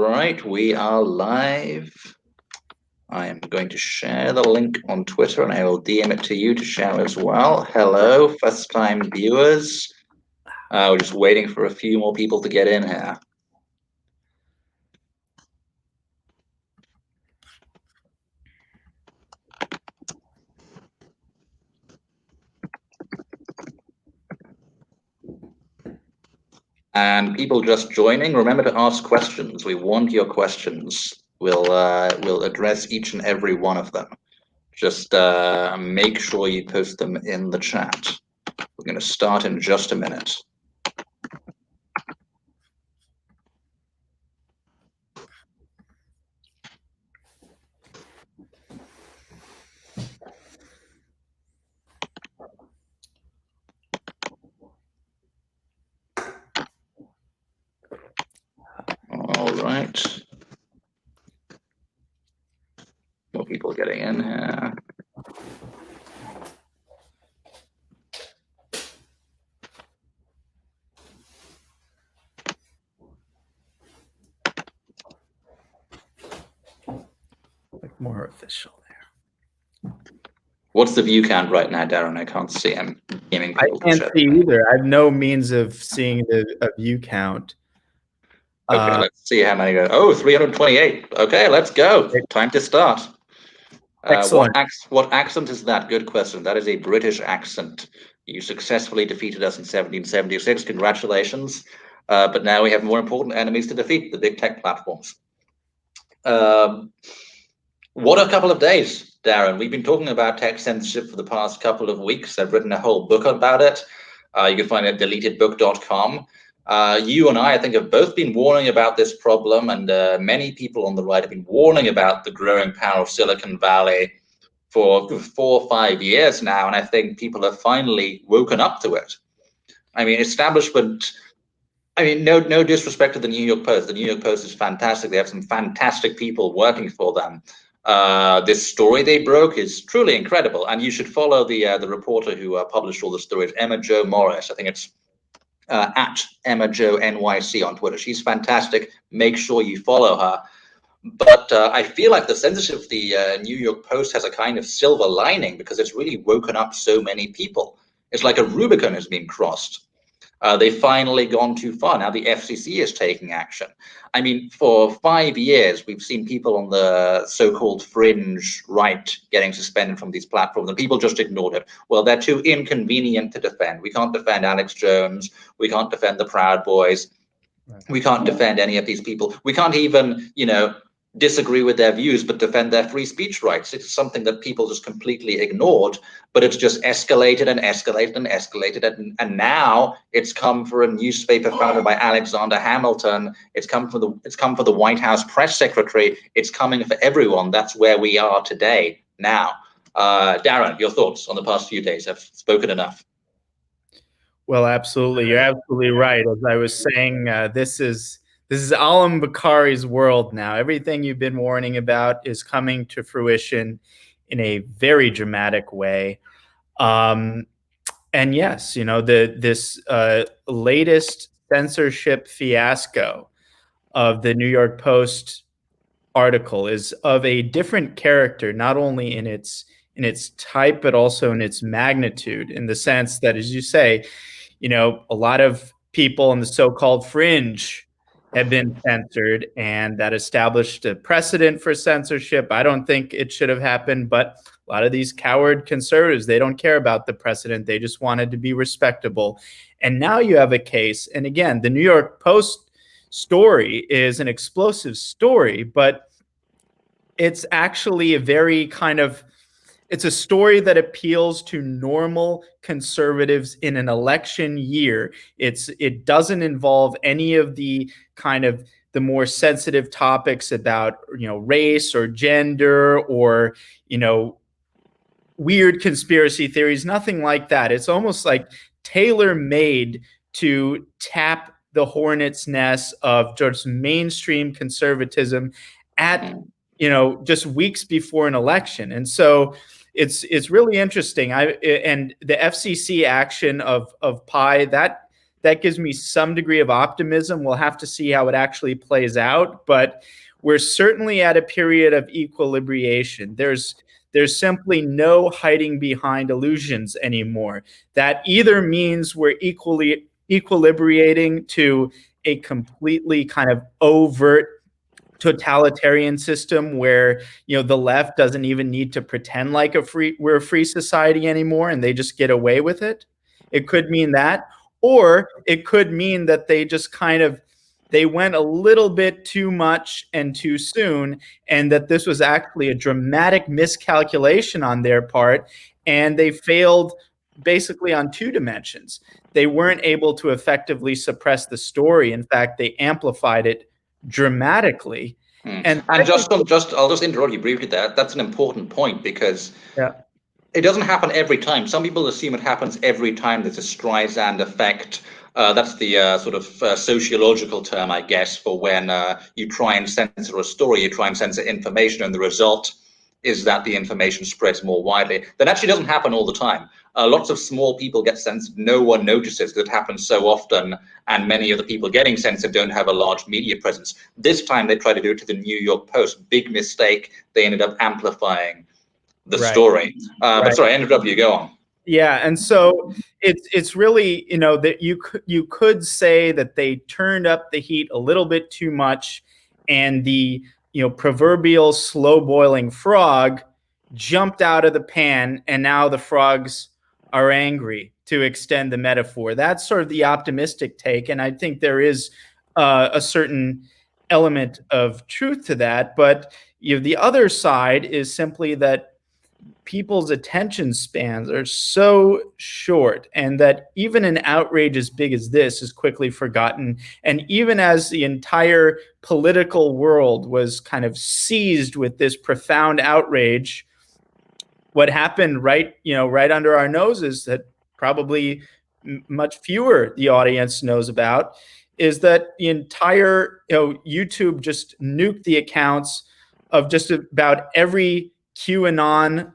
right, we are live. I am going to share the link on Twitter and I will DM it to you to share as well. Hello, first-time viewers. We're just waiting for a few more people to get in here. And people just joining, remember to ask questions. We want your questions. We'll address each and every one of them. Just make sure you post them in the chat. We're going to start in just a minute. All right. More people getting in here. Like more official there. What's the view count right now, Darren? I can't see. I'm gaming people. I can't see either. I have no means of seeing a view count. Okay, let's see how many go. Oh, 328. Okay, let's go. Time to start. Excellent. What accent is that? Good question. That is a British accent. You successfully defeated us in 1776. Congratulations. But now we have more important enemies to defeat, the big tech platforms. What a couple of days, Darren. We've been talking about tech censorship for the past couple of weeks. I've written a whole book about it. You can find it at deletedbook.com. You and I think, have both been warning about this problem, and many people on the right have been warning about the growing power of Silicon Valley for 4 or 5 years now, and I think people have finally woken up to it. I mean, establishment. I mean, no disrespect to the New York Post. The New York Post is fantastic. They have some fantastic people working for them. This story they broke is truly incredible, and you should follow the reporter who published all the stories, Emma Jo Morris. I think it's at Emma Jo NYC on Twitter. She's fantastic. Make sure you follow her. But I feel like the censorship of the New York Post has a kind of silver lining because it's really woken up so many people. It's like a Rubicon has been crossed. They've finally gone too far. Now the FCC is taking action. I mean, for 5 years, we've seen people on the so-called fringe right getting suspended from these platforms, and people just ignored it. Well, they're too inconvenient to defend. We can't defend Alex Jones. We can't defend the Proud Boys. We can't defend any of these people. We can't even, disagree with their views, but defend their free speech rights. It's something that people just completely ignored, but it's just escalated and escalated and escalated. And now it's come for a newspaper founded by Alexander Hamilton. It's come for the White House press secretary. It's coming for everyone. That's where we are today now. Darren, your thoughts on the past few days? I've spoken enough. Well, absolutely. You're absolutely right. As I was saying, this is Allum Bokhari's world now. Everything you've been warning about is coming to fruition in a very dramatic way. And yes, this latest censorship fiasco of the New York Post article is of a different character, not only in its type, but also in its magnitude, in the sense that, as you say, a lot of people in the so-called fringe have been censored, and that established a precedent for censorship. I don't think it should have happened, but a lot of these coward conservatives, they don't care about the precedent. They just wanted to be respectable. And now you have a case. And again, the New York Post story is an explosive story, but it's actually a very it's a story that appeals to normal conservatives in an election year. It doesn't involve any of the the more sensitive topics about race or gender or weird conspiracy theories. Nothing like that. It's almost like tailor-made to tap the hornet's nest of just mainstream conservatism at just weeks before an election. And so it's really interesting. And the FCC action of Pi, that that gives me some degree of optimism. We'll have to see how it actually plays out, but we're certainly at a period of equilibration. There's simply no hiding behind illusions anymore. That either means we're equilibrating to a completely kind of overt totalitarian system where the left doesn't even need to pretend like we're a free society anymore, and they just get away with it. It could mean that, or it could mean that they went a little bit too much and too soon, and that this was actually a dramatic miscalculation on their part, and they failed basically on two dimensions. They weren't able to effectively suppress the story. In fact, they amplified it dramatically. And I'll just interrupt you briefly there. That's an important point, because it doesn't happen every time. Some people assume it happens every time there's a Streisand effect. That's the sort of sociological term, I guess, for when you try and censor a story, you try and censor information, and the result is that the information spreads more widely. That actually doesn't happen all the time. Lots of small people get censored. No one notices. That happens so often, and many of the people getting censored don't have a large media presence. This time they tried to do it to the New York Post. Big mistake. They ended up amplifying the story. But sorry, I interrupted you. Go on. Yeah, and so it's really, that you could say that they turned up the heat a little bit too much, and the proverbial slow boiling frog jumped out of the pan, and now the frogs are angry, to extend the metaphor. That's sort of the optimistic take, and I think there is a certain element of truth to that. But the other side is simply that people's attention spans are so short, and that even an outrage as big as this is quickly forgotten. And even as the entire political world was kind of seized with this profound outrage, what happened right under our noses, that probably much fewer the audience knows about, is that the entire YouTube just nuked the accounts of just about every QAnon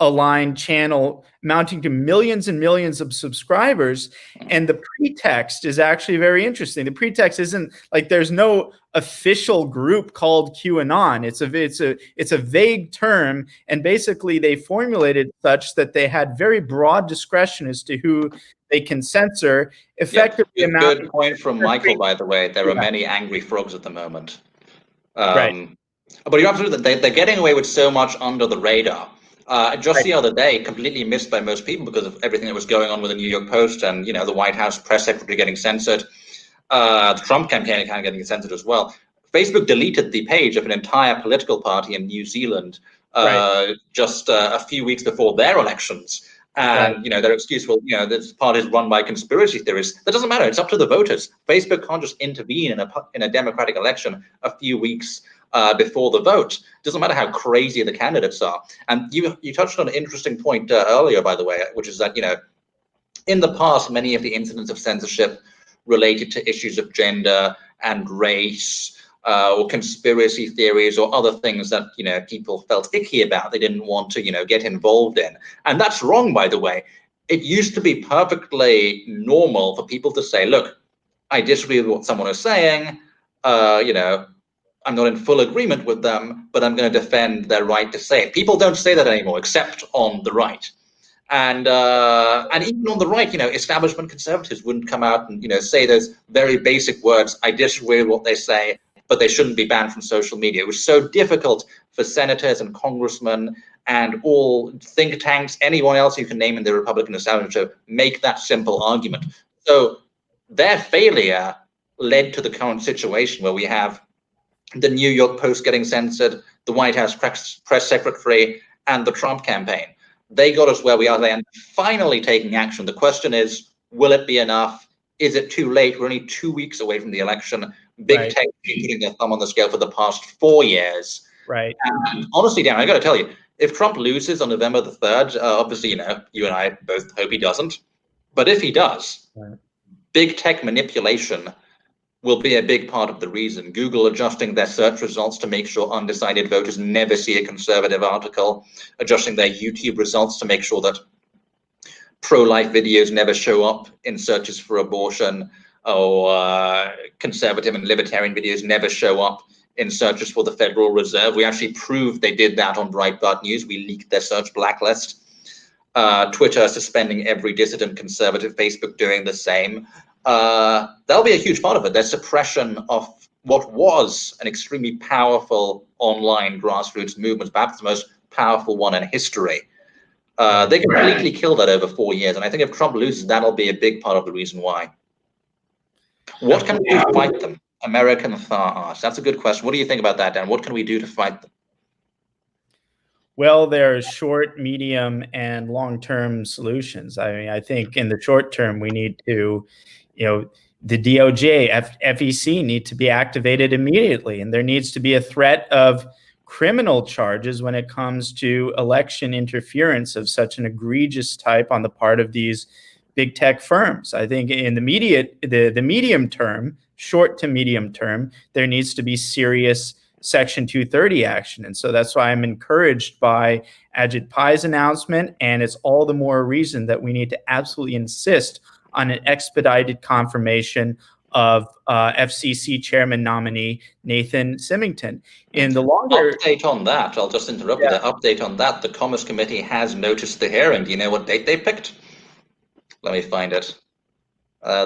aligned channel, amounting to millions and millions of subscribers. And the pretext is actually very interesting. The pretext isn't like there's no official group called QAnon. It's a vague term, and basically they formulated such that they had very broad discretion as to who they can censor. Effectively, good point from Michael, by the way. There are many angry frogs at the moment. Right. But you're absolutely, they're getting away with so much under the radar. Just the other day, completely missed by most people because of everything that was going on with the New York Post and the White House press secretary getting censored, the Trump campaign kind of getting censored as well. Facebook deleted the page of an entire political party in New Zealand just a few weeks before their elections. And their excuse, well, this party is run by conspiracy theorists. That doesn't matter. It's up to the voters. Facebook can't just intervene in a democratic election a few weeks before the vote. It doesn't matter how crazy the candidates are. And you touched on an interesting point earlier, by the way, which is that in the past, many of the incidents of censorship related to issues of gender and race, or conspiracy theories, or other things that people felt icky about. They didn't want to get involved in, and that's wrong, by the way. It used to be perfectly normal for people to say, "Look, I disagree with what someone is saying. I'm not in full agreement with them, but I'm going to defend their right to say it." People don't say that anymore, except on the right. And even on the right, establishment conservatives wouldn't come out and say those very basic words, "I disagree with what they say, but they shouldn't be banned from social media." It was so difficult for senators and congressmen and all think tanks, anyone else you can name in the Republican establishment, to make that simple argument. So their failure led to the current situation where we have the New York Post getting censored, the White House press secretary, and the Trump campaign. They got us where we are today, and finally taking action. The question is, will it be enough? Is it too late? We're only 2 weeks away from the election. Big tech putting their thumb on the scale for the past 4 years. Right. And honestly, Dan, I got to tell you, if Trump loses on November the 3rd, obviously, you and I both hope he doesn't. But if he does, big tech manipulation will be a big part of the reason. Google adjusting their search results to make sure undecided voters never see a conservative article, adjusting their YouTube results to make sure that pro-life videos never show up in searches for abortion, or conservative and libertarian videos never show up in searches for the Federal Reserve. We actually proved they did that on Breitbart News. We leaked their search blacklist. Twitter suspending every dissident conservative, Facebook doing the same. That'll be a huge part of it. There's suppression of what was an extremely powerful online grassroots movement, perhaps the most powerful one in history. They completely killed that over 4 years. And I think if Trump loses, that'll be a big part of the reason why. What can we do to fight them? American far arts. That's a good question. What do you think about that, Dan? What can we do to fight them? Well, there's short, medium, and long-term solutions. I mean, I think in the short term, we need to, the DOJ, FEC need to be activated immediately, and there needs to be a threat of criminal charges when it comes to election interference of such an egregious type on the part of these big tech firms. I think in the medium term, short to medium term, there needs to be serious Section 230 action. And so that's why I'm encouraged by Ajit Pai's announcement. And it's all the more reason that we need to absolutely insist on an expedited confirmation of FCC chairman nominee Nathan Symington. In the longer update on that, I'll just interrupt you there. Update on that. The Commerce Committee has noticed the hearing. Do you know what date they picked? Let me find it.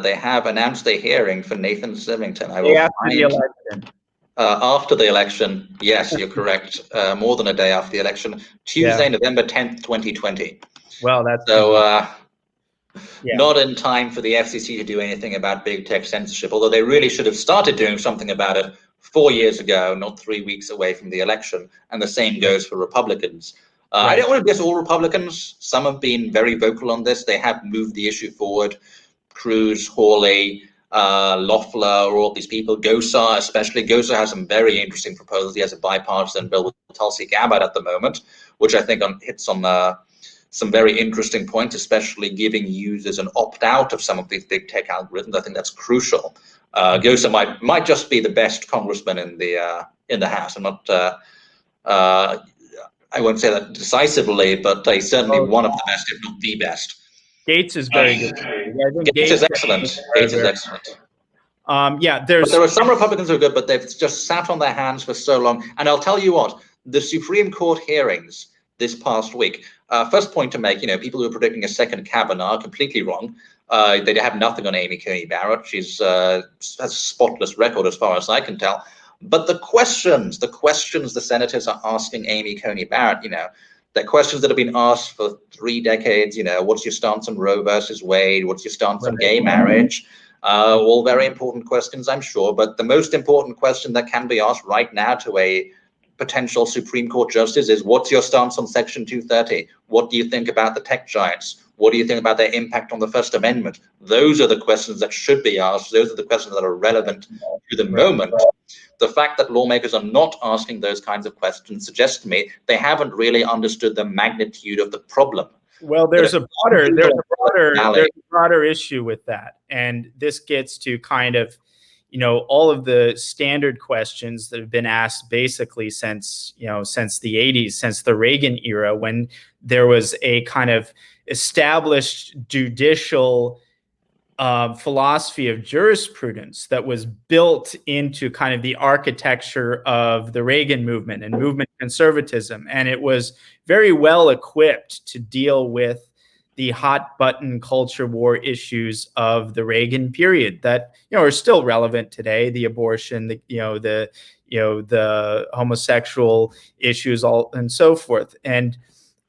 They have announced a hearing for Nathan Symington. After the election, yes, you're correct. More than a day after the election, Tuesday, November 10th, 2020. Well, that's so not in time for the FCC to do anything about big tech censorship, although they really should have started doing something about it 4 years ago, not 3 weeks away from the election. And the same goes for Republicans. I don't want to diss all Republicans. Some have been very vocal on this. They have moved the issue forward. Cruz, Hawley, Loeffler, all these people, Gosar especially. Gosar has some very interesting proposals. He has a bipartisan bill with Tulsi Gabbard at the moment, which I think hits on some very interesting points, especially giving users an opt-out of some of these big tech algorithms. I think that's crucial. Gosar might just be the best congressman in the House. I'm not. I won't say that decisively, but he's certainly one of the best, if not the best. Gates is very good. Gates is excellent. Gates is excellent. But there are some Republicans who are good, but they've just sat on their hands for so long. And I'll tell you what, the Supreme Court hearings this past week, first point to make, people who are predicting a second Kavanaugh are completely wrong. They have nothing on Amy Coney Barrett. She's has a spotless record as far as I can tell. But the questions the senators are asking Amy Coney Barrett, they're questions that have been asked for 3 decades. What's your stance on Roe versus Wade? What's your stance on gay marriage? All very important questions, I'm sure. But the most important question that can be asked right now to a potential Supreme Court justice is, what's your stance on Section 230? What do you think about the tech giants? What do you think about their impact on the First Amendment? Those are the questions that should be asked. Those are the questions that are relevant to the moment. The fact that lawmakers are not asking those kinds of questions suggests to me they haven't really understood the magnitude of the problem. Well, there's a broader issue with that. And this gets to kind of, all of the standard questions that have been asked basically since the 80s, since the Reagan era, when there was a kind of established judicial philosophy of jurisprudence that was built into kind of the architecture of the Reagan movement and movement conservatism. And it was very well equipped to deal with the hot button culture war issues of the Reagan period that, are still relevant today. The abortion, the homosexual issues, all and so forth. And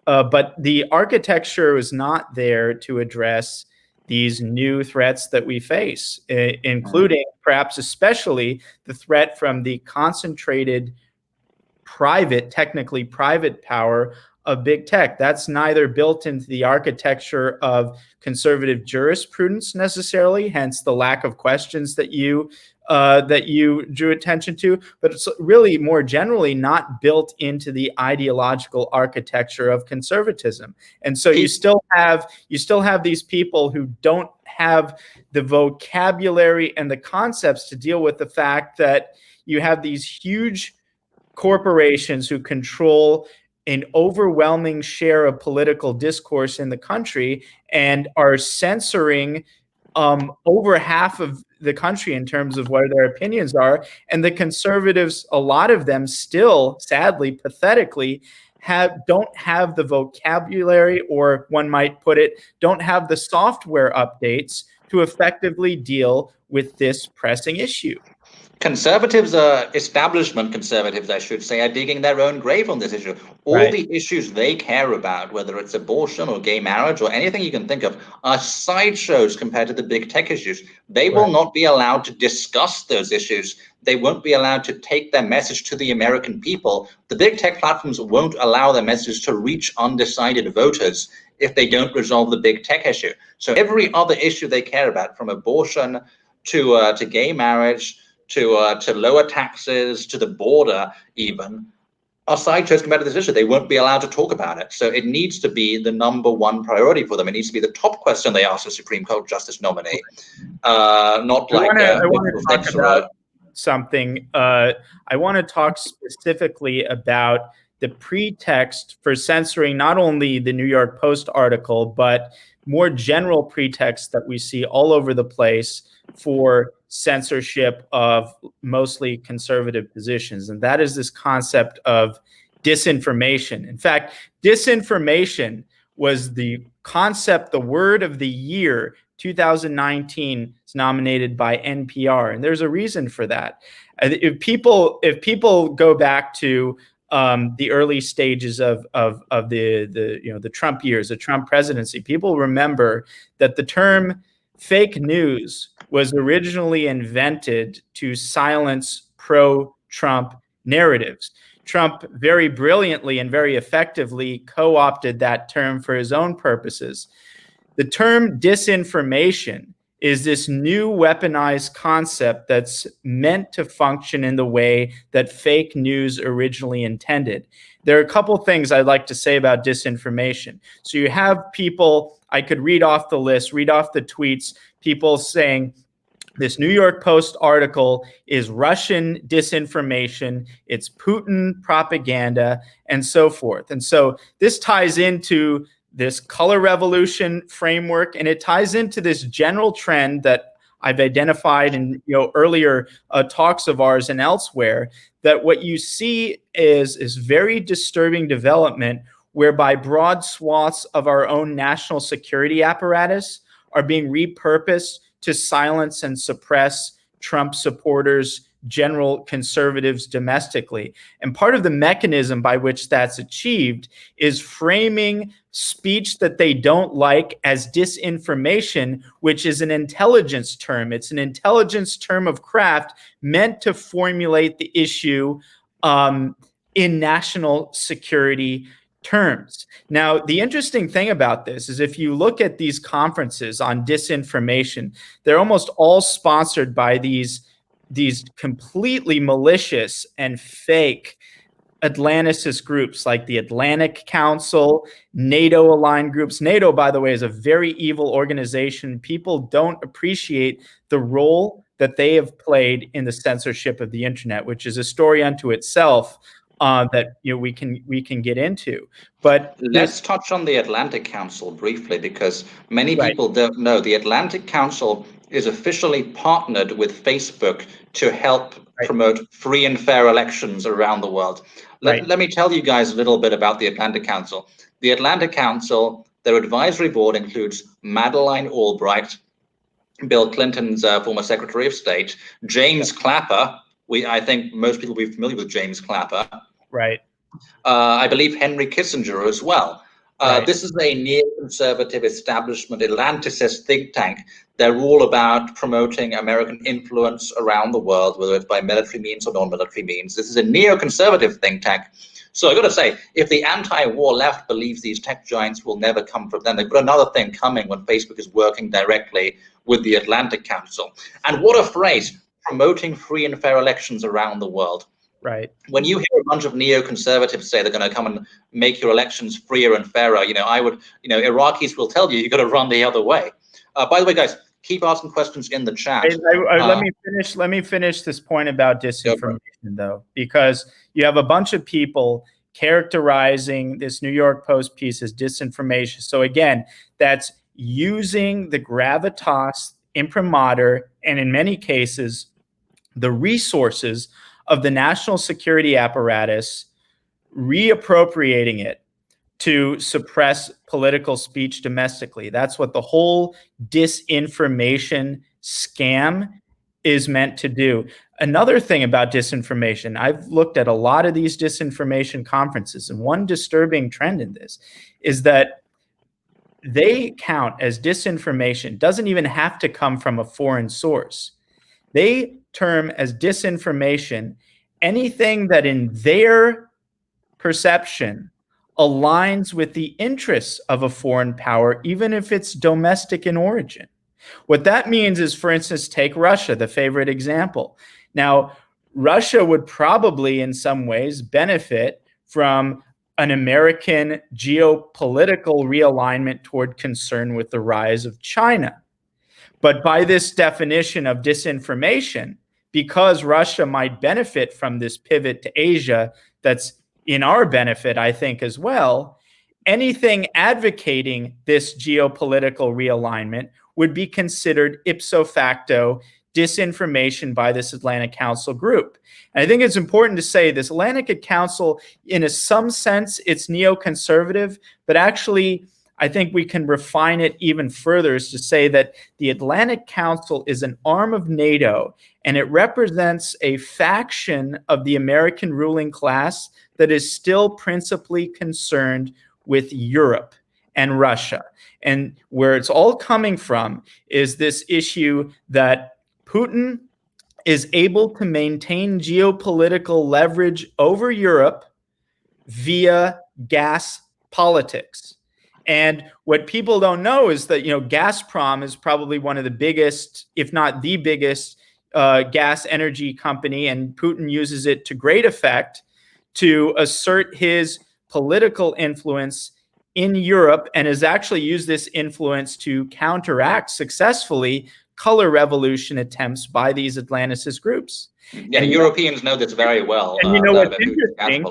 but the architecture was not there to address these new threats that we face, including perhaps especially the threat from the concentrated technically private power of big tech. That's neither built into the architecture of conservative jurisprudence necessarily, hence the lack of questions that you drew attention to, but it's really more generally not built into the ideological architecture of conservatism. And so you still have these people who don't have the vocabulary and the concepts to deal with the fact that you have these huge corporations who control an overwhelming share of political discourse in the country and are censoring over half of the country in terms of where their opinions are. And the conservatives, a lot of them still, sadly, pathetically, don't have the vocabulary, or one might put it, don't have the software updates to effectively deal with this pressing issue. Conservatives, establishment conservatives, I should say, are digging their own grave on this issue. All the issues they care about, whether it's abortion or gay marriage or anything you can think of, are sideshows compared to the big tech issues. They will not be allowed to discuss those issues. They won't be allowed to take their message to the American people. The big tech platforms won't allow their message to reach undecided voters if they don't resolve the big tech issue. So every other issue they care about, from abortion to gay marriage, to lower taxes, to the border even, are sideshows compared to this issue. They won't be allowed to talk about it. So it needs to be the #1 priority for them. It needs to be the top question they ask the Supreme Court Justice nominee, not like I want to talk about something. I want to talk specifically about the pretext for censoring not only the New York Post article, but more general pretext that we see all over the place for censorship of mostly conservative positions. And that is this concept of disinformation. In fact, disinformation was the concept, the word of the year 2019 is nominated by NPR. And there's a reason for that. If people go back to the early stages of the Trump years, the Trump presidency, people remember that the term fake news was originally invented to silence pro-Trump narratives. Trump very brilliantly and very effectively co-opted that term for his own purposes. The term disinformation is this new weaponized concept that's meant to function in the way that fake news originally intended. There are a couple things I'd like to say about disinformation. So you have people, I could read off the list, read off the tweets, people saying, this New York Post article is Russian disinformation, it's Putin propaganda, and so forth. And so this ties into this color revolution framework, and it ties into this general trend that I've identified in earlier talks of ours and elsewhere, that what you see is very disturbing development whereby broad swaths of our own national security apparatus are being repurposed to silence and suppress Trump supporters, general conservatives domestically. And part of the mechanism by which that's achieved is framing speech that they don't like as disinformation, which is an intelligence term. It's an intelligence term of craft meant to formulate the issue in national security terms. Now, the interesting thing about this is if you look at these conferences on disinformation, they're almost all sponsored by these completely malicious and fake Atlanticist groups like the Atlantic Council, NATO-aligned groups. NATO, by the way, is a very evil organization. People don't appreciate the role that they have played in the censorship of the internet, which is a story unto itself. That we can get into, but let's touch on the Atlantic Council briefly, because many people don't know the Atlantic Council is officially partnered with Facebook to help promote free and fair elections around the world. Let me tell you guys a little bit about the Atlantic Council. The Atlantic Council, their advisory board includes Madeleine Albright, Bill Clinton's former Secretary of State, James Clapper. I think most people will be familiar with James Clapper. Right. I believe Henry Kissinger as well. This is a neoconservative establishment, Atlanticist think tank. They're all about promoting American influence around the world, whether it's by military means or non-military means. This is a neoconservative think tank. So I've got to say, if the anti-war left believes these tech giants will never come from them, they've got another thing coming when Facebook is working directly with the Atlantic Council. And what a phrase, promoting free and fair elections around the world. Right. When you hear a bunch of neoconservatives say they're going to come and make your elections freer and fairer, Iraqis will tell you you've got to run the other way. By the way, guys, keep asking questions in the chat. Let me finish this point about disinformation, though, because you have a bunch of people characterizing this New York Post piece as disinformation. So again, that's using the gravitas, imprimatur, and in many cases, the resources of the national security apparatus, reappropriating it to suppress political speech domestically. That's what the whole disinformation scam is meant to do. Another thing about disinformation, I've looked at a lot of these disinformation conferences, and one disturbing trend in this is that they count as disinformation, doesn't even have to come from a foreign source. They term as disinformation anything that in their perception aligns with the interests of a foreign power, even if it's domestic in origin. What that means is, for instance, take Russia, the favorite example. Now, Russia would probably in some ways benefit from an American geopolitical realignment toward concern with the rise of China. But by this definition of disinformation, because Russia might benefit from this pivot to Asia that's in our benefit, I think, as well, anything advocating this geopolitical realignment would be considered ipso facto disinformation by this Atlantic Council group. And I think it's important to say this Atlantic Council, in some sense, it's neoconservative, but actually, I think we can refine it even further is to say that the Atlantic Council is an arm of NATO, and it represents a faction of the American ruling class that is still principally concerned with Europe and Russia. And where it's all coming from is this issue that Putin is able to maintain geopolitical leverage over Europe via gas politics. And what people don't know is that, Gazprom is probably one of the biggest, if not the biggest, gas energy company, and Putin uses it to great effect to assert his political influence in Europe, and has actually used this influence to counteract successfully color revolution attempts by these Atlanticist groups. Yeah, and Europeans know this very well. And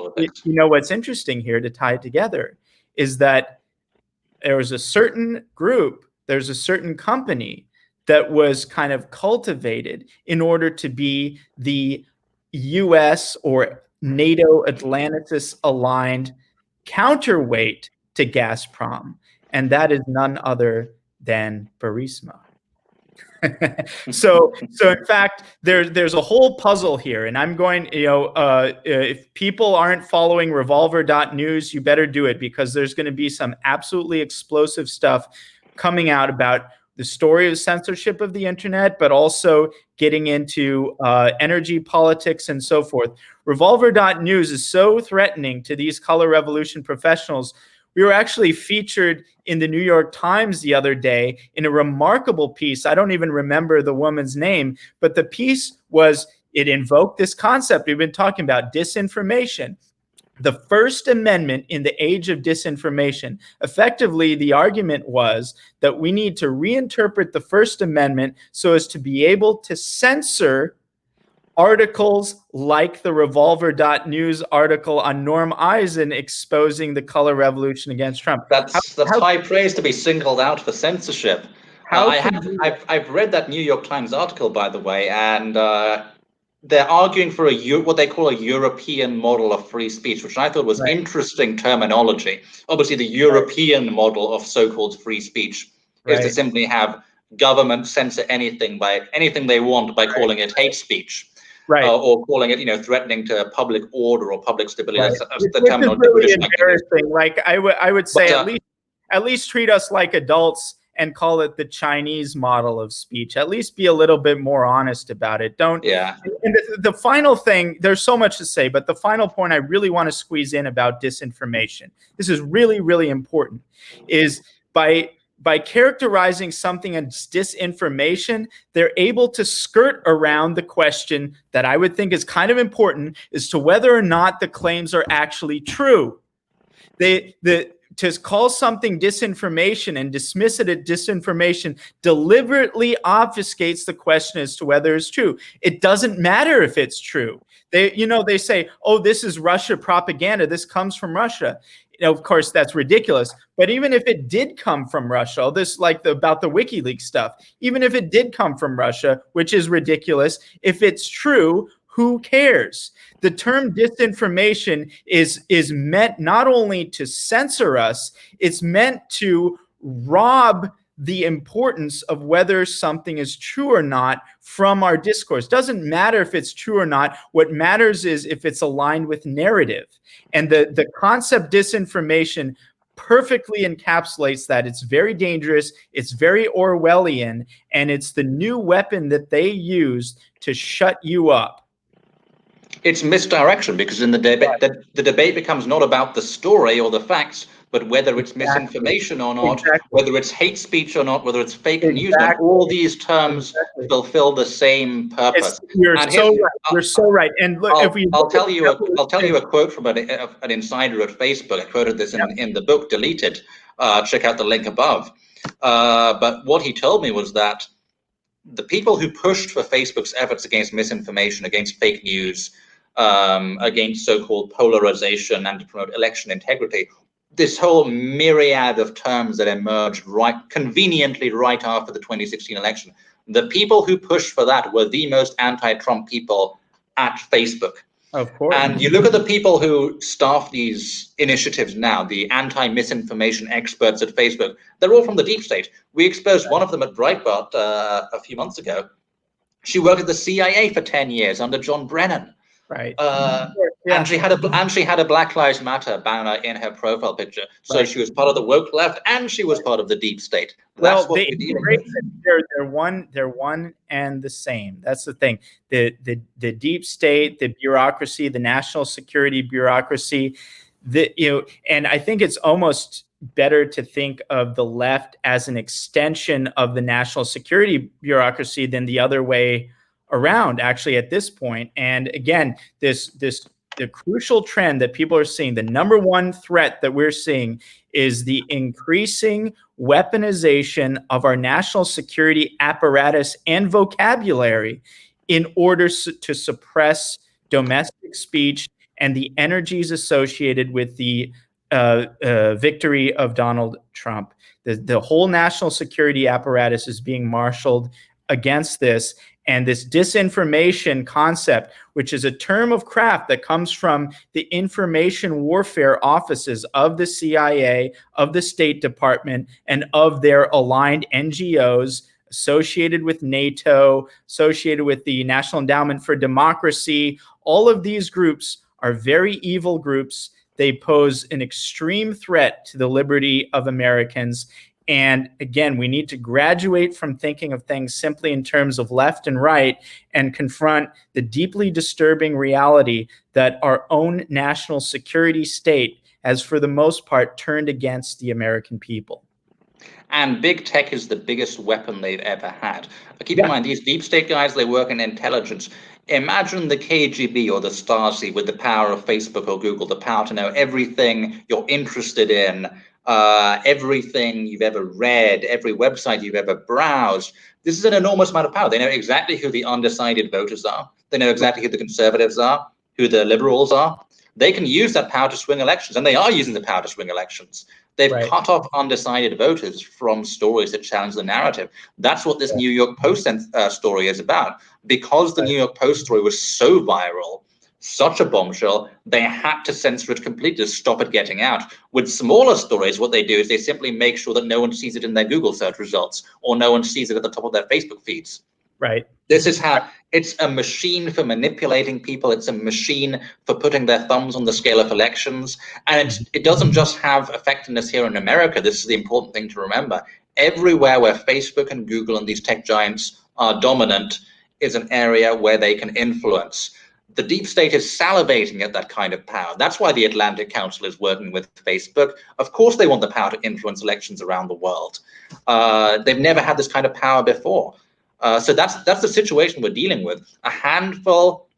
what's interesting here, to tie it together, is that there's a certain company that was kind of cultivated in order to be the US or NATO Atlanticist aligned counterweight to Gazprom, and that is none other than Burisma. So in fact, there's a whole puzzle here, and I'm going, if people aren't following revolver.news, you better do it, because there's going to be some absolutely explosive stuff coming out about the story of censorship of the internet, but also getting into energy politics and so forth. Revolver.news is so threatening to these color revolution professionals. We were actually featured in the New York Times the other day in a remarkable piece. I don't even remember the woman's name, but the piece it invoked this concept we've been talking about, disinformation. The First Amendment in the age of disinformation. Effectively, the argument was that we need to reinterpret the First Amendment so as to be able to censor articles like the Revolver.news article on Norm Eisen exposing the color revolution against Trump. That's high praise to be singled out for censorship. I've read that New York Times article, by the way, and they're arguing for what they call a European model of free speech, which I thought was interesting terminology. Obviously, the European model of so-called free speech is to simply have government censor anything they want by calling it hate speech. Or calling it, threatening to public order or public stability. That's the terminology. Really embarrassing. Like I would say, at least treat us like adults and call it the Chinese model of speech. At least be a little bit more honest about it. Don't. Yeah. And the final thing, there's so much to say, but the final point I really want to squeeze in about disinformation, this is really, really important, is by characterizing something as disinformation, they're able to skirt around the question that I would think is kind of important as to whether or not the claims are actually true. The to call something disinformation and dismiss it as disinformation deliberately obfuscates the question as to whether it's true. It doesn't matter if it's true. They say, oh, this is Russia propaganda. This comes from Russia. Of course, that's ridiculous. But even if it did come from Russia, about the WikiLeaks stuff, even if it did come from Russia, which is ridiculous, if it's true, who cares? The term disinformation is meant not only to censor us, it's meant to rob the importance of whether something is true or not from our discourse. Doesn't matter if it's true or not. What matters is if it's aligned with narrative. And the concept disinformation perfectly encapsulates that. It's very dangerous. It's very Orwellian. And it's the new weapon that they used to shut you up. It's misdirection, because in the debate, the debate becomes not about the story or the facts, but whether it's misinformation or not, whether it's hate speech or not, whether it's fake news or not. All these terms fulfill the same purpose. You're so right. And look, I'll tell you a quote from an insider at Facebook. I quoted this in the book, Deleted. Check out the link above. But what he told me was that the people who pushed for Facebook's efforts against misinformation, against fake news, against so-called polarization and to promote election integrity, this whole myriad of terms that emerged conveniently right after the 2016 election, the people who pushed for that were the most anti-Trump people at Facebook. Of course. And you look at the people who staff these initiatives now, the anti-misinformation experts at Facebook, they're all from the deep state. We exposed one of them at Breitbart a few months ago. She worked at the CIA for 10 years under John Brennan. Right. And she had a Black Lives Matter banner in her profile picture. So she was part of the woke left, and she was part of the deep state. That's what we're dealing with. They're one and the same. That's the thing. The deep state, the bureaucracy, the national security bureaucracy, and I think it's almost better to think of the left as an extension of the national security bureaucracy than the other way around, actually, at this point. And again, the crucial trend that people are seeing, the number one threat that we're seeing, is the increasing weaponization of our national security apparatus and vocabulary in order to suppress domestic speech and the energies associated with the victory of Donald Trump. The whole national security apparatus is being marshaled against this. And this disinformation concept, which is a term of craft that comes from the information warfare offices of the CIA, of the State Department, and of their aligned NGOs associated with NATO, associated with the National Endowment for Democracy. All of these groups are very evil groups. They pose an extreme threat to the liberty of Americans. And again, we need to graduate from thinking of things simply in terms of left and right and confront the deeply disturbing reality that our own national security state has, for the most part, turned against the American people. And big tech is the biggest weapon they've ever had. Keep in mind, these deep state guys, they work in intelligence. Imagine the KGB or the Stasi with the power of Facebook or Google, the power to know everything you're interested in, everything you've ever read, every website you've ever browsed. This is an enormous amount of power. They know exactly who the undecided voters are. They know exactly who the conservatives are, who the liberals are. They can use that power to swing elections, and they are using the power to swing elections. They've cut off undecided voters from stories that challenge the narrative. That's what this New York Post story is about. Because the New York Post story was so viral, such a bombshell, they had to censor it completely to stop it getting out. With smaller stories, what they do is they simply make sure that no one sees it in their Google search results, or no one sees it at the top of their Facebook feeds. Right. This is how it's a machine for manipulating people. It's a machine for putting their thumbs on the scale of elections. And it doesn't just have effectiveness here in America. This is the important thing to remember. Everywhere where Facebook and Google and these tech giants are dominant is an area where they can influence. The deep state is salivating at that kind of power. That's why the Atlantic Council is working with Facebook. Of course, they want the power to influence elections around the world. They've never had this kind of power before. So that's the situation we're dealing with. A handful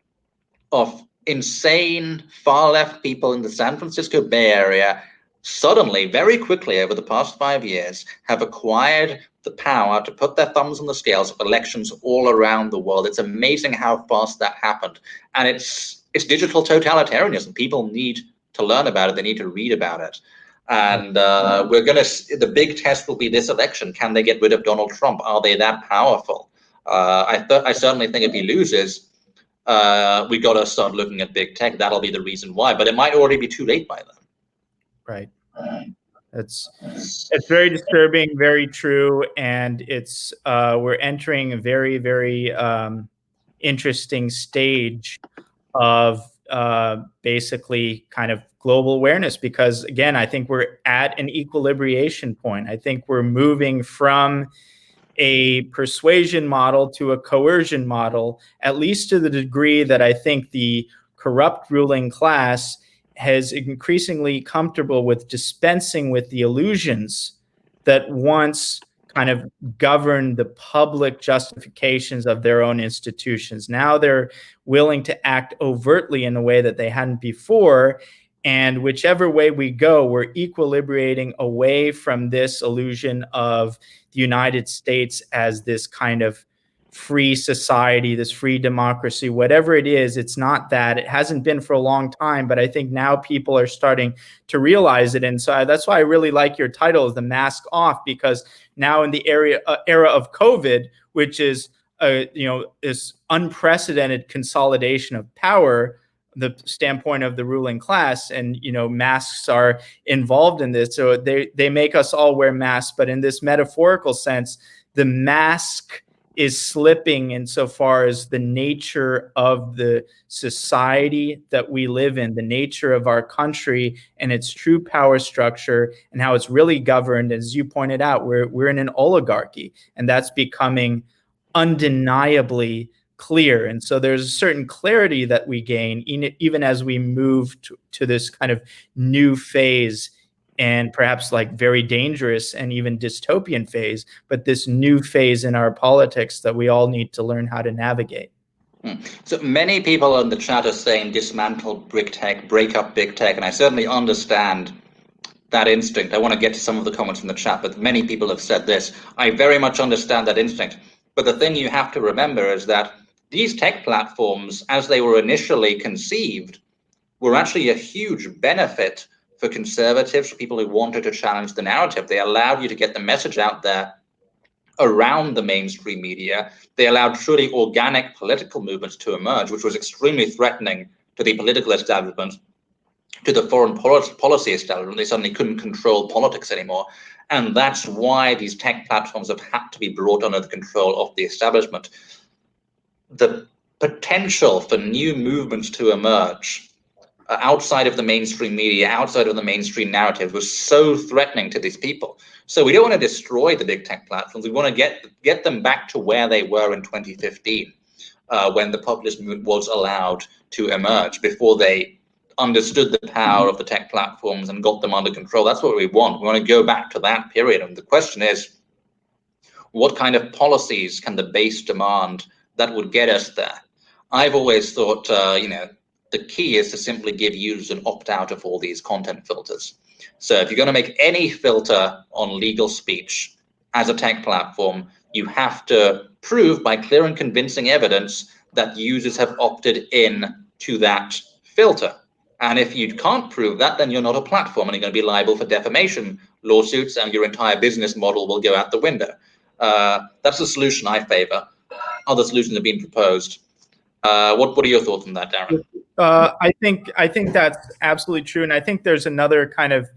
of insane far left people in the San Francisco Bay Area suddenly, very quickly over the past 5 years, have acquired the power to put their thumbs on the scales of elections all around the world. It's amazing how fast that happened. And it's digital totalitarianism. People need to learn about it. They need to read about it. And the big test will be this election. Can they get rid of Donald Trump? Are they that powerful? I certainly think if he loses, we got to start looking at big tech. That'll be the reason why. But it might already be too late by then. Right. It's very disturbing, very true, and it's we're entering a very, very interesting stage of basically kind of global awareness, because again, I think we're at an equilibration point. I think we're moving from a persuasion model to a coercion model, at least to the degree that I think the corrupt ruling class has increasingly comfortable with dispensing with the illusions that once kind of governed the public justifications of their own institutions. Now they're willing to act overtly in a way that they hadn't before. And whichever way we go, we're equilibrating away from this illusion of the United States as this kind of free society, this free democracy, whatever it is. It's not that. It hasn't been for a long time, but I think now people are starting to realize it. And so that's why I really like your title, is The Mask Off, because now in the era of COVID, which is this unprecedented consolidation of power, the standpoint of the ruling class, and masks are involved in this, so they make us all wear masks. But in this metaphorical sense, the mask is slipping insofar as the nature of the society that we live in, the nature of our country and its true power structure and how it's really governed. As you pointed out, we're in an oligarchy, and that's becoming undeniably clear. And so there's a certain clarity that we gain even as we move to this kind of new phase, and perhaps like very dangerous and even dystopian phase, but this new phase in our politics that we all need to learn how to navigate. So many people in the chat are saying dismantle big tech, break up big tech, and I certainly understand that instinct. I want to get to some of the comments in the chat, but many people have said this. I very much understand that instinct. But the thing you have to remember is that these tech platforms, as they were initially conceived, were actually a huge benefit for conservatives, for people who wanted to challenge the narrative. They allowed you to get the message out there around the mainstream media. They allowed truly organic political movements to emerge, which was extremely threatening to the political establishment, to the foreign policy establishment. They suddenly couldn't control politics anymore. And that's why these tech platforms have had to be brought under the control of the establishment. The potential for new movements to emerge outside of the mainstream media, outside of the mainstream narrative, was so threatening to these people. So we don't want to destroy the big tech platforms. We want to get them back to where they were in 2015, when the populist movement was allowed to emerge, before they understood the power of the tech platforms and got them under control. That's what we want. We want to go back to that period. And the question is, what kind of policies can the base demand that would get us there? I've always thought, the key is to simply give users an opt-out of all these content filters. So if you're going to make any filter on legal speech as a tech platform, you have to prove by clear and convincing evidence that users have opted in to that filter. And if you can't prove that, then you're not a platform, and you're going to be liable for defamation lawsuits, and your entire business model will go out the window. That's the solution I favor. Other solutions have been proposed. What are your thoughts on that, Darren? I think that's absolutely true, and I think there's another kind of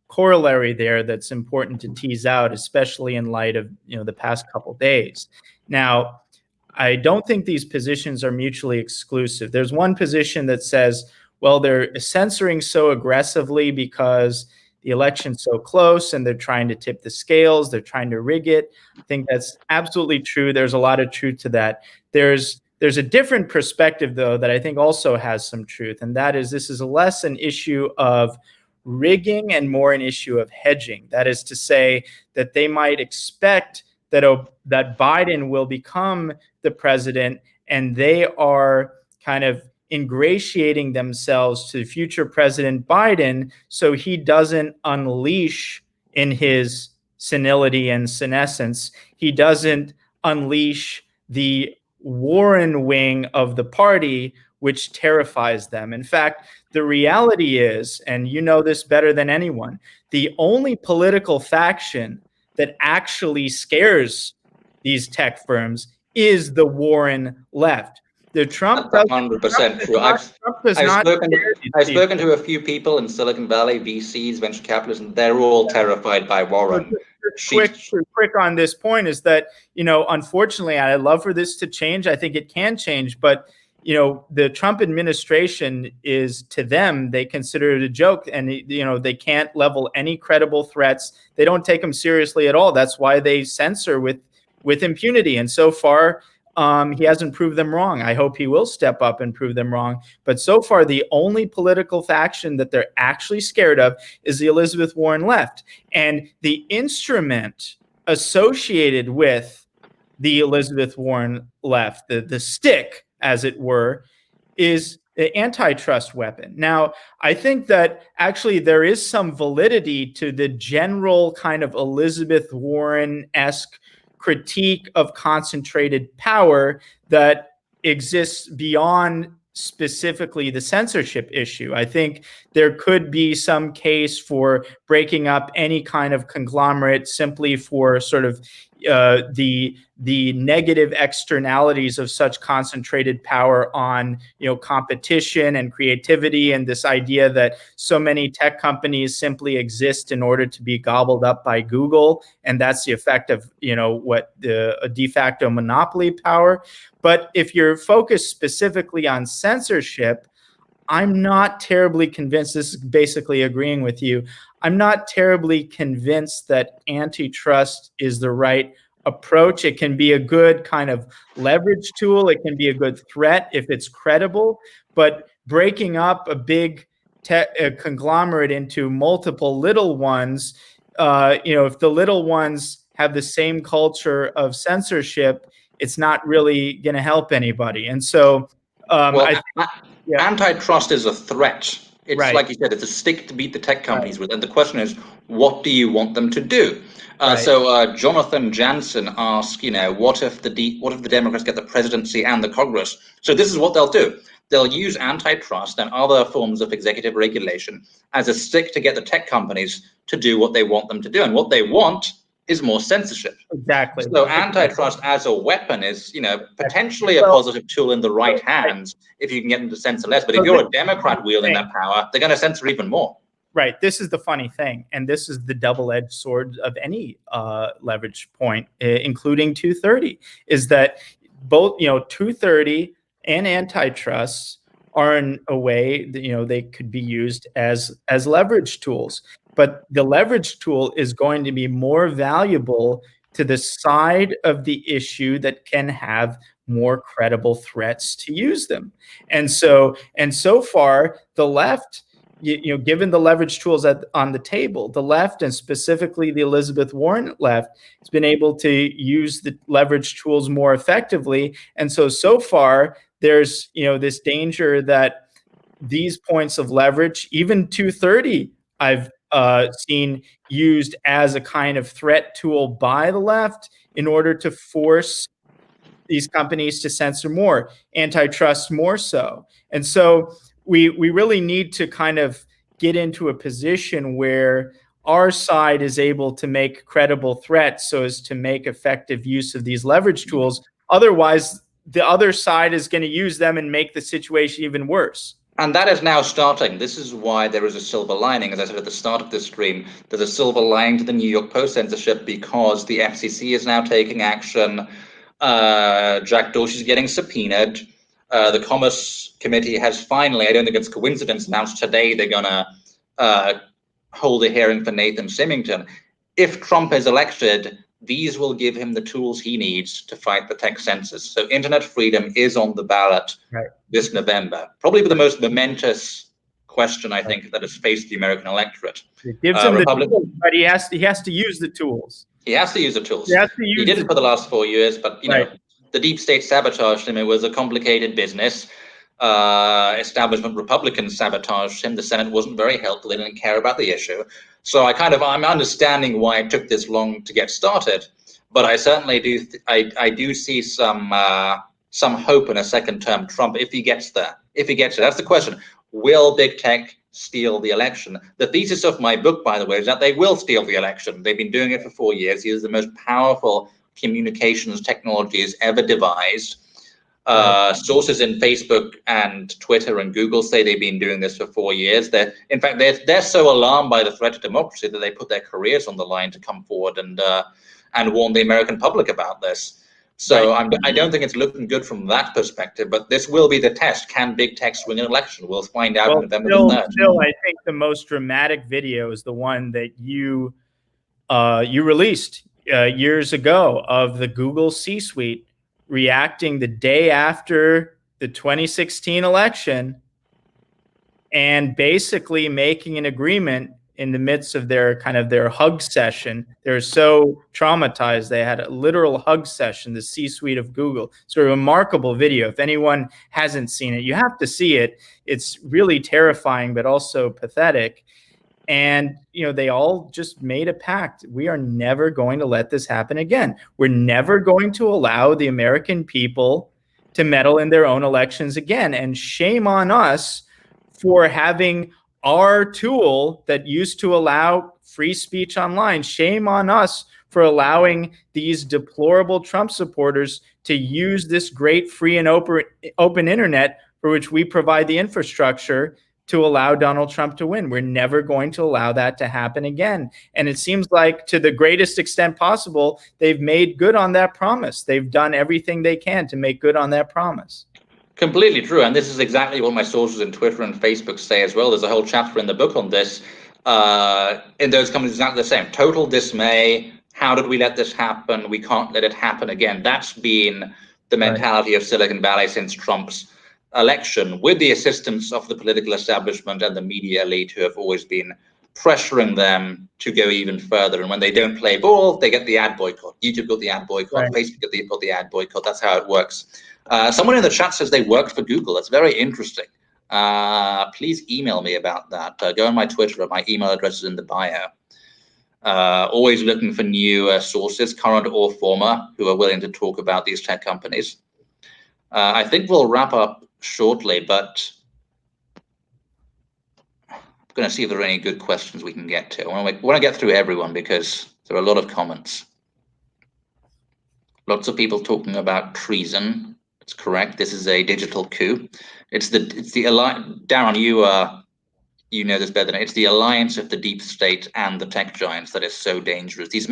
corollary there that's important to tease out, especially in light of the past couple of days. Now, I don't think these positions are mutually exclusive. There's one position that says, well, they're censoring so aggressively because the election's so close and they're trying to tip the scales, they're trying to rig it. I think that's absolutely true. There's a lot of truth to that. There's a different perspective, though, that I think also has some truth, and that is this is less an issue of rigging and more an issue of hedging. That is to say that they might expect that Biden will become the president, and they are kind of ingratiating themselves to future President Biden so he doesn't unleash in his senility and senescence, he doesn't unleash the Warren wing of the party, which terrifies them. In fact, the reality is, and you know this better than anyone, the only political faction that actually scares these tech firms is the Warren left. The Trump That's 100% true. I've spoken to a few people in Silicon Valley, VCs, venture capitalists, and they're all terrified by Warren. Quick on this point is that, unfortunately, I'd love for this to change. I think it can change, but the Trump administration is, to them, they consider it a joke, and they can't level any credible threats. They don't take them seriously at all. That's why they censor with impunity. And so far, he hasn't proved them wrong. I hope he will step up and prove them wrong. But so far, the only political faction that they're actually scared of is the Elizabeth Warren left. And the instrument associated with the Elizabeth Warren left, the stick, as it were, is the antitrust weapon. Now, I think that actually there is some validity to the general kind of Elizabeth Warren-esque critique of concentrated power that exists beyond specifically the censorship issue. I think there could be some case for breaking up any kind of conglomerate simply for sort of the negative externalities of such concentrated power on competition and creativity, and this idea that so many tech companies simply exist in order to be gobbled up by Google, and that's the effect of a de facto monopoly power. But if you're focused specifically on censorship, I'm not terribly convinced. This is basically agreeing with you. I'm not terribly convinced that antitrust is the right approach. It can be a good kind of leverage tool. It can be a good threat if it's credible. But breaking up a big conglomerate into multiple little ones, if the little ones have the same culture of censorship, it's not really going to help anybody. And so, antitrust is a threat. It's right. Like you said, it's a stick to beat the tech companies with. And the question is, what do you want them to do? So Jonathan Jansen asked, what if the Democrats get the presidency and the Congress? So this is what they'll do. They'll use antitrust and other forms of executive regulation as a stick to get the tech companies to do what they want them to do. And what they want is more censorship. Exactly. So antitrust as a weapon is, potentially a positive tool in the right hands if you can get them to censor less. But if you're a Democrat wielding that power, they're going to censor even more. Right. This is the funny thing, and this is the double-edged sword of any leverage point, including 230, is that both 230 and antitrust are in a way that they could be used as leverage tools. But the leverage tool is going to be more valuable to the side of the issue that can have more credible threats to use them. And so far, the left, given the leverage tools on the table, the left, and specifically the Elizabeth Warren left, has been able to use the leverage tools more effectively. And so far, there's this danger that these points of leverage, even 230, I've seen used as a kind of threat tool by the left in order to force these companies to censor more, antitrust more so. And so we really need to kind of get into a position where our side is able to make credible threats so as to make effective use of these leverage tools. Otherwise, the other side is going to use them and make the situation even worse. And that is now starting. This is why there is a silver lining. As I said at the start of this stream, there's a silver lining to the New York Post censorship because the FCC is now taking action. Jack Dorsey's getting subpoenaed. The Commerce Committee has finally, I don't think it's coincidence, announced today they're going to hold a hearing for Nathan Symington. If Trump is elected, these will give him the tools he needs to fight the tech censors. So internet freedom is on the ballot this November. Probably the most momentous question, I think, that has faced the American electorate. It gives him the tools, but he has to use the tools. He has to use the tools. He didn't for the last 4 years, but the deep state sabotaged him. It was a complicated business. establishment Republicans sabotaged him. The Senate wasn't very helpful. They didn't care about the issue. So I'm understanding why it took this long to get started. But I certainly do. I do see some hope in a second term Trump if he gets there. If he gets there, that's the question. Will big tech steal the election? The thesis of my book, by the way, is that they will steal the election. They've been doing it for 4 years. He is the most powerful communications technologies ever devised. Sources in Facebook and Twitter and Google say they've been doing this for 4 years. In fact, they're so alarmed by the threat to democracy that they put their careers on the line to come forward and warn the American public about this. So right. I don't think it's looking good from that perspective, but this will be the test. Can big tech win an election? We'll find out in November the 3rd. Still, I think the most dramatic video is the one that you released years ago of the Google C-suite reacting the day after the 2016 election and basically making an agreement in the midst of their hug session. They're so traumatized. They had a literal hug session, the C-suite of Google. So a remarkable video. If anyone hasn't seen it, you have to see it. It's really terrifying, but also pathetic. And, they all just made a pact. We are never going to let this happen again. We're never going to allow the American people to meddle in their own elections again. And shame on us for having our tool that used to allow free speech online. Shame on us for allowing these deplorable Trump supporters to use this great free and open internet for which we provide the infrastructure to allow Donald Trump to win. We're never going to allow that to happen again. And it seems like to the greatest extent possible, they've made good on that promise. They've done everything they can to make good on that promise. Completely true. And this is exactly what my sources in Twitter and Facebook say as well. There's a whole chapter in the book on this. In those companies, exactly the same. Total dismay. How did we let this happen? We can't let it happen again. That's been the mentality of Silicon Valley since Trump's election, with the assistance of the political establishment and the media elite who have always been pressuring them to go even further. And when they don't play ball, they get the ad boycott. YouTube got the ad boycott, Facebook got the ad boycott. That's how it works. Someone in the chat says they worked for Google. That's very interesting. Please email me about that. Go on my Twitter. My email address is in the bio. Always looking for new sources, current or former, who are willing to talk about these tech companies. I think we'll wrap up shortly, but I'm going to see if there are any good questions we can get to. I want to get through everyone because there are a lot of comments. Lots of people talking about treason. It's correct. This is a digital coup. It's the alliance. Darren, you know this better than it's the alliance of the deep state and the tech giants that is so dangerous. You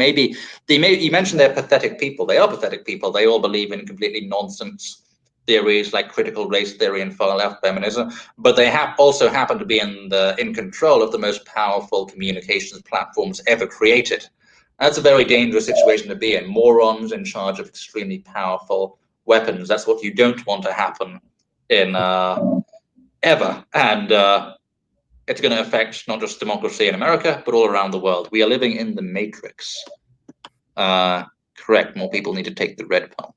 mentioned they're pathetic people. They are pathetic people. They all believe in completely nonsense theories like critical race theory and far left feminism, but they also happen to be in control of the most powerful communications platforms ever created. That's a very dangerous situation to be in. Morons in charge of extremely powerful weapons. That's what you don't want to happen in ever. And it's going to affect not just democracy in America, but all around the world. We are living in the matrix. Correct. More people need to take the red pill.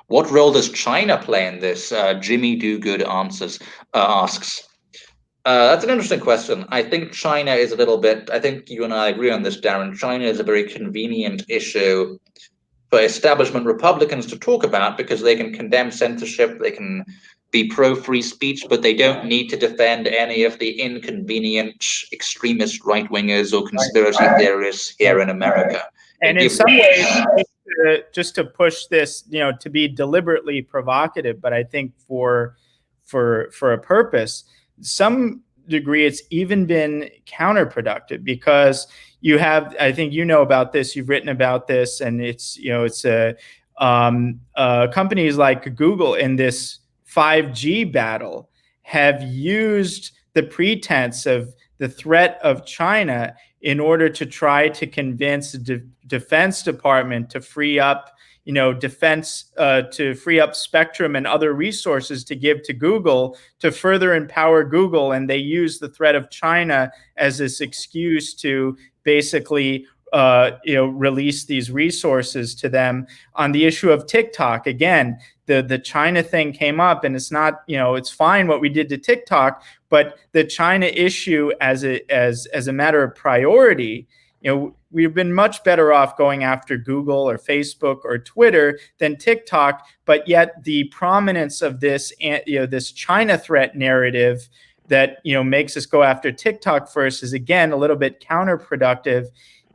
What role does China play in this? Jimmy Do-Good asks. That's an interesting question. I think China is a little bit, I think you and I agree on this, Darren. China is a very convenient issue for establishment Republicans to talk about because they can condemn censorship, they can be pro-free speech, but they don't need to defend any of the inconvenient extremist right-wingers or conspiracy theorists here in America. And in some ways, just to push this, to be deliberately provocative, but I think for a purpose, some degree, it's even been counterproductive because you have, I think about this, you've written about this, and it's companies like Google in this 5G battle have used the pretense of the threat of China in order to try to convince the Defense Department to free up, to free up spectrum and other resources to give to Google to further empower Google. And they use the threat of China as this excuse to basically release these resources to them. On the issue of TikTok, again, the China thing came up, and it's not, it's fine what we did to TikTok, but the China issue as a matter of priority, we've been much better off going after Google or Facebook or Twitter than TikTok. But yet the prominence of this, this China threat narrative that makes us go after TikTok first is again a little bit counterproductive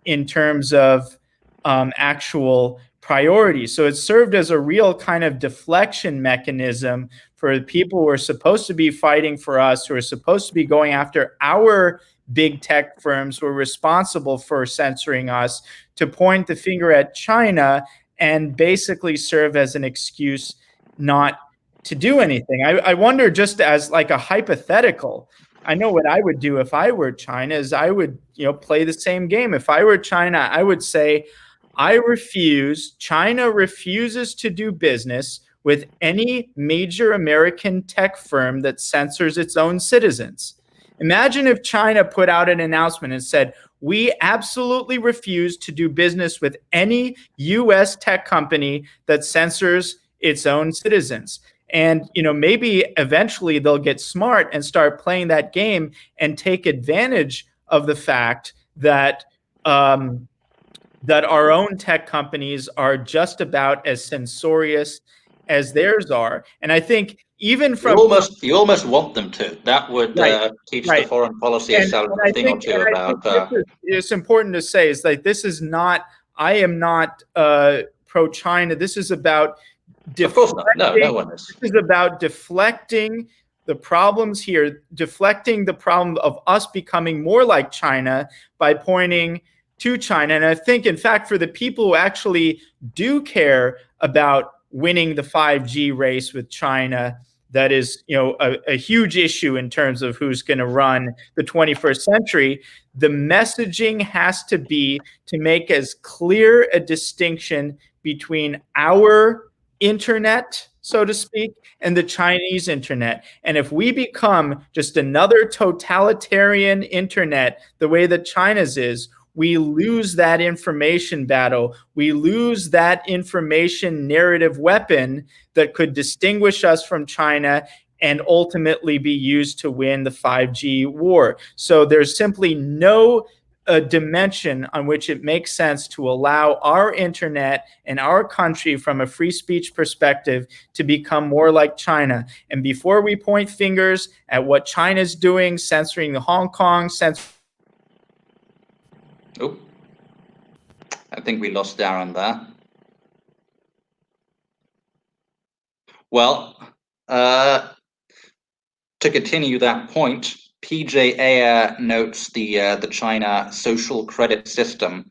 in terms of actual priorities. So it served as a real kind of deflection mechanism for the people who are supposed to be fighting for us, who are supposed to be going after our big tech firms who are responsible for censoring us, to point the finger at China and basically serve as an excuse not to do anything. I wonder, just as like a hypothetical, I know what I would do if I were China is I would, play the same game. If I were China, I would say, China refuses to do business with any major American tech firm that censors its own citizens. Imagine if China put out an announcement and said, we absolutely refuse to do business with any US tech company that censors its own citizens. And, maybe eventually they'll get smart and start playing that game and take advantage of the fact that that our own tech companies are just about as censorious as theirs are. And I think even from you almost want them to. That would teach the foreign policy establishment a thing or two about. It's important to say is like this is not. I am not pro-China. This is about. Of course not. No one is. This is about deflecting the problems here, deflecting the problem of us becoming more like China by pointing to China. And I think, in fact, for the people who actually do care about winning the 5G race with China, that is, a huge issue in terms of who's going to run the 21st century. The messaging has to be to make as clear a distinction between our internet, so to speak, and the Chinese internet. And if we become just another totalitarian internet, the way that China's is, we lose that information battle. We lose that information narrative weapon that could distinguish us from China and ultimately be used to win the 5G war. So there's simply no dimension on which it makes sense to allow our internet and our country from a free speech perspective to become more like China. And before we point fingers at what China's doing, censoring the Hong Kong, Oh, I think we lost Darren there. Well, to continue that point, PJ Ayer notes the China social credit system,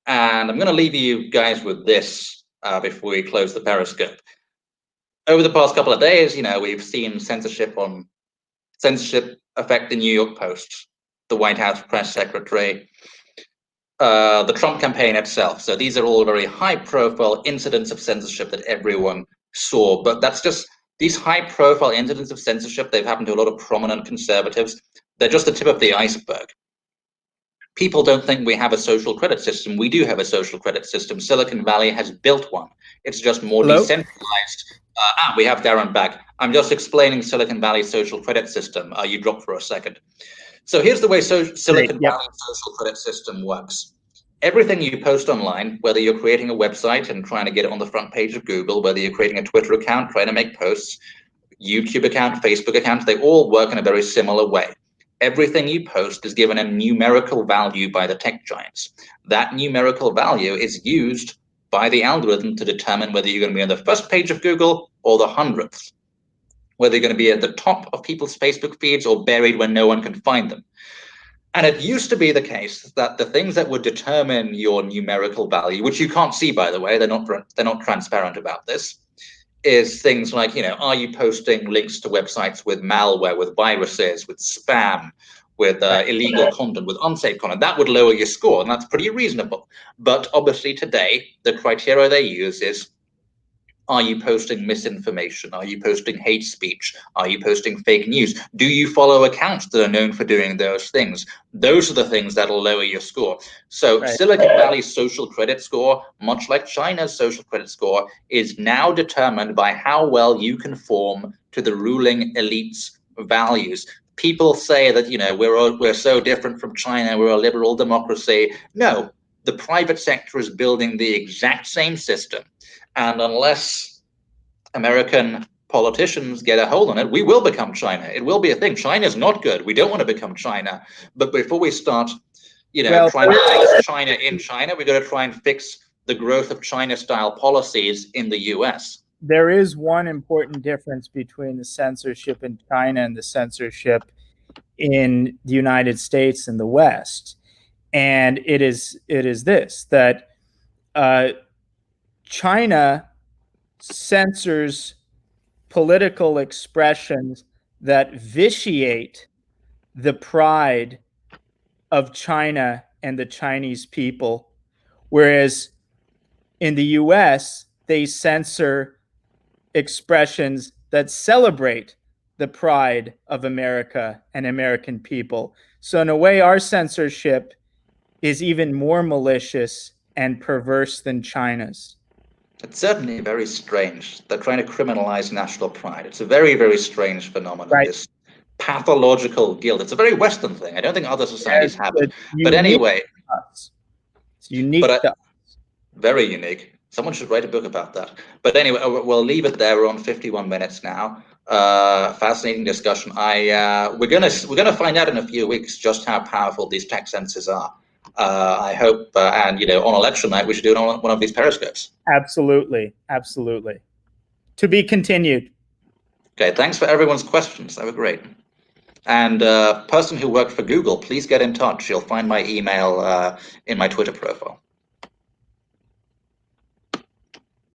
and I'm going to leave you guys with this before we close the Periscope. Over the past couple of days, we've seen censorship affect the New York Post, the White House press secretary, the Trump campaign itself. So these are all very high-profile incidents of censorship that everyone saw. But that's just these high-profile incidents of censorship. They've happened to a lot of prominent conservatives. They're just the tip of the iceberg. People don't think we have a social credit system. We do have a social credit system. Silicon Valley has built one. It's just more decentralized. We have Darren back. I'm just explaining Silicon Valley's social credit system. You dropped for a second. So here's the way Silicon Valley's social credit system works. Everything you post online, whether you're creating a website and trying to get it on the front page of Google, whether you're creating a Twitter account, trying to make posts, YouTube account, Facebook account, they all work in a very similar way. Everything you post is given a numerical value by the tech giants. That numerical value is used by the algorithm to determine whether you're going to be on the first page of Google or the 100th, whether you're going to be at the top of people's Facebook feeds or buried when no one can find them. And it used to be the case that the things that would determine your numerical value, which you can't see, by the way, they're not transparent about this, is things like, are you posting links to websites with malware, with viruses, with spam, with illegal content, with unsafe content? That would lower your score, and that's pretty reasonable. But obviously today, the criteria they use is, Are you posting misinformation? Are you posting hate speech? Are you posting fake news? Do you follow accounts that are known for doing those things? Those are the things that'll lower your score. So Right. Silicon Valley's social credit score, much like China's social credit score, is now determined by how well you conform to the ruling elite's values. People say that, we're so different from China, we're a liberal democracy. No, the private sector is building the exact same system. And unless American politicians get a hold on it, we will become China. It will be a thing. China is not good. We don't want to become China. But before we start, trying to fix China in China, we've got to try and fix the growth of China-style policies in the US. There is one important difference between the censorship in China and the censorship in the United States and the West. And it is this, that China censors political expressions that vitiate the pride of China and the Chinese people, whereas in the US, they censor expressions that celebrate the pride of America and American people. So in a way, our censorship is even more malicious and perverse than China's. It's certainly very strange. They're trying to criminalize national pride. It's a very, very strange phenomenon, Right. this pathological guilt. It's a very Western thing. I don't think other societies have it. But Unique anyway, to us. It's unique to us. Very unique. Someone should write a book about that. But anyway, we'll leave it there. We're on 51 minutes now. Fascinating discussion. We're gonna find out in a few weeks just how powerful these tech censors are. I hope, and on election night we should do it on one of these periscopes. Absolutely, absolutely. To be continued. Okay, thanks for everyone's questions. They were great. And person who worked for Google, please get in touch. You'll find my email in my Twitter profile.